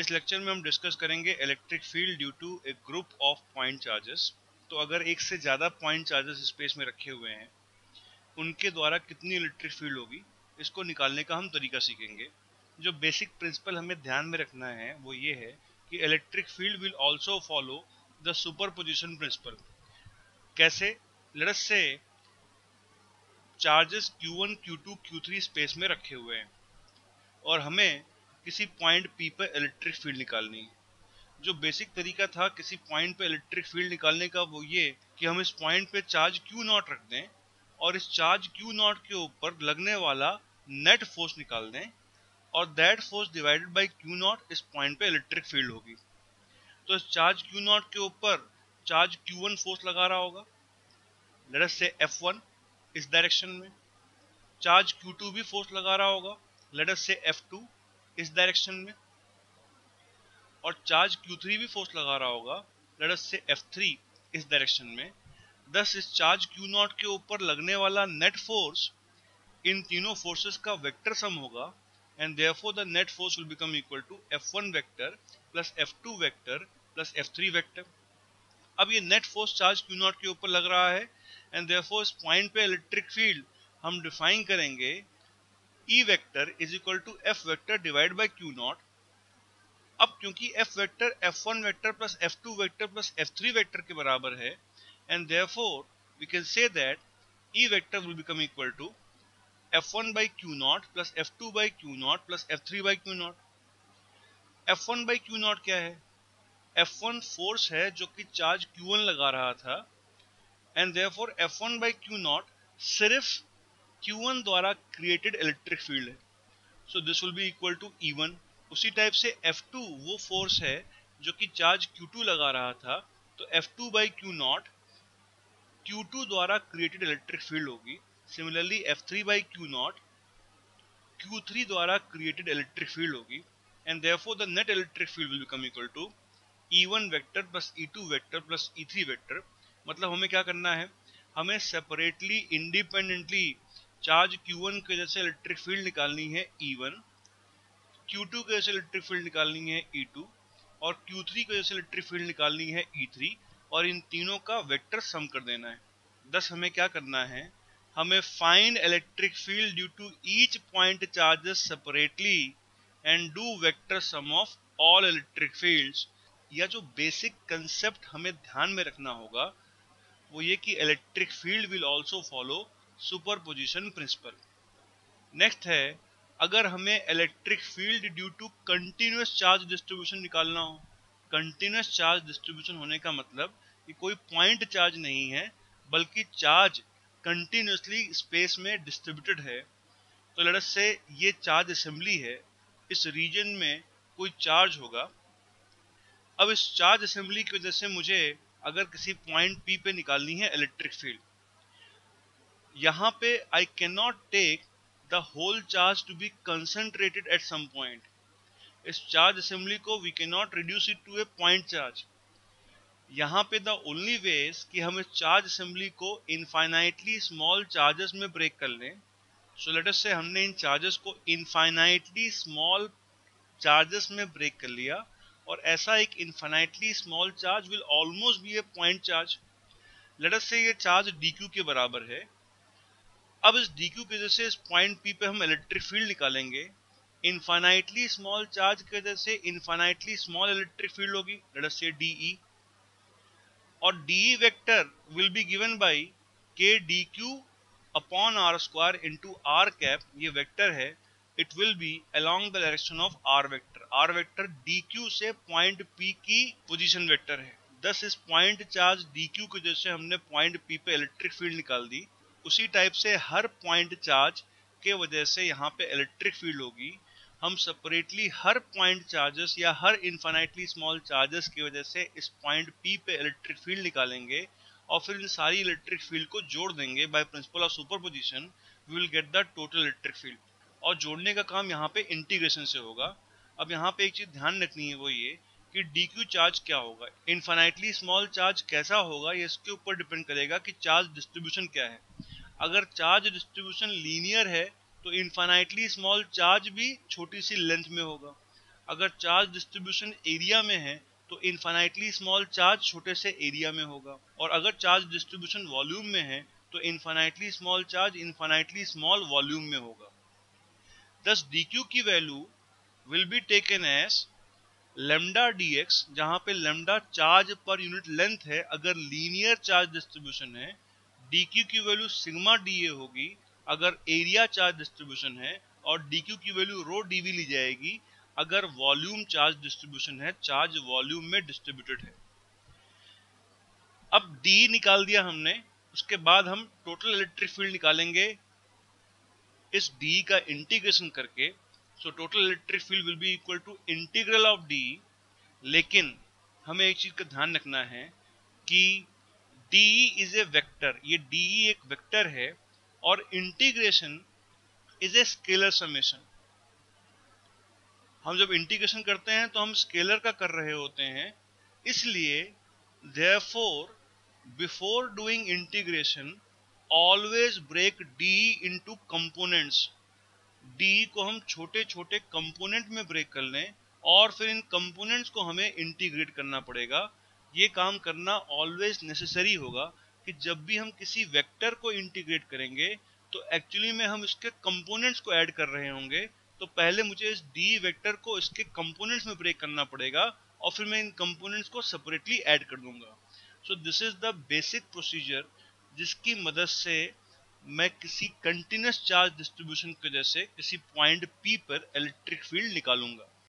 इस लेक्चर में हम डिस्कस करेंगे electric field due to a group of point charges. तो अगर एक से ज़्यादा पॉइंट चार्जेस स्पेस में रखे हुए हैं, उनके द्वारा कितनी इलेक्ट्रिक फील्ड होगी, इसको निकालने का हम तरीका सीखेंगे। जो बेसिक प्रिंसिपल हमें ध्यान में रखना है वो ये है कि electric field will also follow the superposition principle. कैसे? लेट अस से charges Q1, Q2, Q3 space में रखे हुए हैं और हमें किसी पॉइंट P पर इलेक्ट्रिक फील्ड निकालनी है। जो बेसिक तरीका था किसी पॉइंट पे इलेक्ट्रिक फील्ड निकालने का वो ये कि हम इस पॉइंट पे चार्ज Q0 रख दें और इस चार्ज Q0 के ऊपर लगने वाला नेट फोर्स निकाल दें और that force divided by Q0 इस पॉइंट पे इलेक्ट्रिक फील्ड होगी। तो इस चार्ज Q0 के ऊपर चार्ज Q1 फोर्स लगा रहा होगा, लेट अस से F1 इस डायरेक्शन में। चार्ज Q2 भी फोर्स लगा रहा होगा, लेट अस से F2 इस डायरेक्शन में। और चार्ज Q3 भी फोर्स लगा रहा होगा, लेट अस से F3 इस डायरेक्शन में। thus इस चार्ज Q0 के ऊपर लगने वाला नेट फोर्स इन तीनों फोर्सेस का वेक्टर सम होगा and therefore the net force will become equal to F1 vector plus F2 vector plus F3 vector. अब ये नेट फोर्स चार्ज Q0 के ऊपर लग रहा है एंड देयरफॉर इस पॉइंट पे इलेक्ट्रिक फील्ड हम डिफाइन करेंगे E vector is equal to F vector divide by Q0। अब क्योंकि F vector F1 vector plus F2 vector plus F3 vector के बराबर है and therefore we can say that E vector will become equal to F1 by Q0 plus F2 by Q0 plus F3 by Q0। F1 by Q0 क्या है? F1 force है जो कि charge Q1 लगा रहा था and therefore F1 by Q0 सिर्फ Q1 द्वारा क्रिएटेड इलेक्ट्रिक फील्ड है, so this will be equal to E1। उसी टाइप से F2 वो फोर्स है जो कि चार्ज Q2 लगा रहा था, तो F2 by Q0 Q2 द्वारा क्रिएटेड इलेक्ट्रिक फील्ड होगी। Similarly F3 by Q0 Q3 द्वारा क्रिएटेड इलेक्ट्रिक फील्ड होगी and therefore the net electric field will become equal to E1 vector plus E2 vector plus E3 vector. मतलब हमें क्या करना है, हमें सेपरेटली इंडिपेंडेंटली चार्ज Q1 की वजह से इलेक्ट्रिक फील्ड निकालनी है E1, Q2 की वजह से इलेक्ट्रिक फील्ड निकालनी है E2 और Q3 की वजह से इलेक्ट्रिक फील्ड निकालनी है E3 और इन तीनों का वेक्टर सम कर देना है। दस हमें क्या करना है, हमें find electric field due to each point charges separately and do vector sum of all electric fields. या जो बेसिक कंसेप्ट हमें ड्यान में रखना होगा वो ये कि electric field will also follow superposition principle. Next है, अगर हमें electric field due to continuous charge distribution निकालना हो। कंटिन्यूअस चार्ज डिस्ट्रीब्यूशन होने का मतलब कि कोई पॉइंट चार्ज नहीं है बल्कि चार्ज कंटिन्यूअसली स्पेस में डिस्ट्रीब्यूटेड है। तो लेट अस से ये चार्ज असेंबली है, इस रीजन में कोई चार्ज होगा। अब इस चार्ज असेंबली की वजह से मुझे अगर किसी पॉइंट P पे निकालनी है इलेक्ट्रिक फील्ड, यहाँ पे I cannot take the whole charge to be concentrated at some point। इस चार्ज असेंबली को we cannot reduce it to a point charge। यहाँ पे the only ways कि हम इस चार्ज असेंबली को इनफाइनाइटली स्मॉल चार्जेस में ब्रेक कर लें। सो लेट अस से हमने इन चार्जेस को इनफाइनाइटली स्मॉल चार्जेस में ब्रेक कर लिया और ऐसा एक infinitely small charge will almost be a point charge. Let us से ये चार्ज dq के बराबर है। अब इस dq की वजह से इस पॉइंट P पे हम इलेक्ट्रिक फील्ड निकालेंगे। इनफाइनाइटली स्मॉल चार्ज की वजह से इनफाइनाइटली स्मॉल इलेक्ट्रिक फील्ड होगी, लेट अस से dE। और dE vector will be given by k dq upon r square into r cap. ये वेक्टर है, it will be along the direction of r vector. r vector dq से point P की position vector है। दस इस point charge dq की वजह से हमने पॉइंट P पे इलेक्ट्रिक फील्ड निकाल दी। उसी टाइप से हर पॉइंट चार्ज के वजह से यहाँ पे इलेक्ट्रिक फील्ड होगी। हम सेपरेटली हर पॉइंट चार्जेस या हर इनफाइनाइटली स्मॉल चार्जेस की वजह से इस पॉइंट P पे इलेक्ट्रिक फील्ड निकालेंगे और फिर इन सारी इलेक्ट्रिक फील्ड को जोड़ देंगे by principle of superposition. We will get the total electric field और जोड़ने का काम यहाँ पे इंटीग्रेशन से होगा। अब यहाँ पे एक चीज ध्यान रखनी है वो ये कि dq चार्ज क्या होगा, इनफाइनाइटली स्मॉल चार्ज कैसा होगा, ये इसके ऊपर डिपेंड करेगा कि चार्ज डिस्ट्रीब्यूशन क्या है। अगर चार्ज डिस्ट्रीब्यूशन लीनियर है तो इनफाइनाइटली स्मॉल चार्ज भी छोटी सी लेंथ में होगा। अगर चार्ज डिस्ट्रीब्यूशन एरिया में है तो इनफाइनाइटली स्मॉल चार्ज छोटे से एरिया में होगा, और अगर चार्ज डिस्ट्रीब्यूशन वॉल्यूम में है तो infinitely small charge infinitely small volume में होगा। Thus dq की value will be taken as lambda dx, जहां पे lambda charge per unit length है अगर लीनियर चार्ज डिस्ट्रीब्यूशन है, dq की वैल्यू सिग्मा dA होगी अगर एरिया चार्ज डिस्ट्रीब्यूशन है, और dq की वैल्यू रो dV ली जाएगी अगर वॉल्यूम चार्ज डिस्ट्रीब्यूशन है, चार्ज वॉल्यूम में डिस्ट्रीब्यूटेड है। अब d निकाल दिया हमने, उसके बाद हम टोटल इलेक्ट्रिक फील्ड निकालेंगे इस d का इंटीग्रेशन करके। So total electric field will be equal to integral of d, लेकिन हमें एक चीज का ध्यान रखना है कि d इज ए वेक्टर, ये d एक वेक्टर है और integration is a scalar summation. हम जब इंटीग्रेशन करते हैं तो हम स्केलर का कर रहे होते हैं, इसलिए therefore before doing integration always break d into components। d को हम छोटे छोटे कंपोनेंट में ब्रेक कर लें और फिर इन कंपोनेंट्स को हमें इंटीग्रेट करना पड़ेगा। ये काम करना ऑलवेज नेसेसरी होगा कि जब भी हम किसी वेक्टर को इंटीग्रेट करेंगे तो एक्चुअली में हम इसके कंपोनेंट्स को ऐड कर रहे होंगे, तो पहले मुझे इस डी वेक्टर को इसके कंपोनेंट्स में ब्रेक करना पड़ेगा और फिर मैं इन कंपोनेंट्स को सेपरेटली ऐड कर दूंगा। So this is the basic procedure जिसकी मदद से मैं किसी कंटिन्यूस चार्ज डिस्ट्रीब्यूशन की वजह से किसी पॉइंट P पर इलेक्ट्रिक फील्ड निकालूंगा।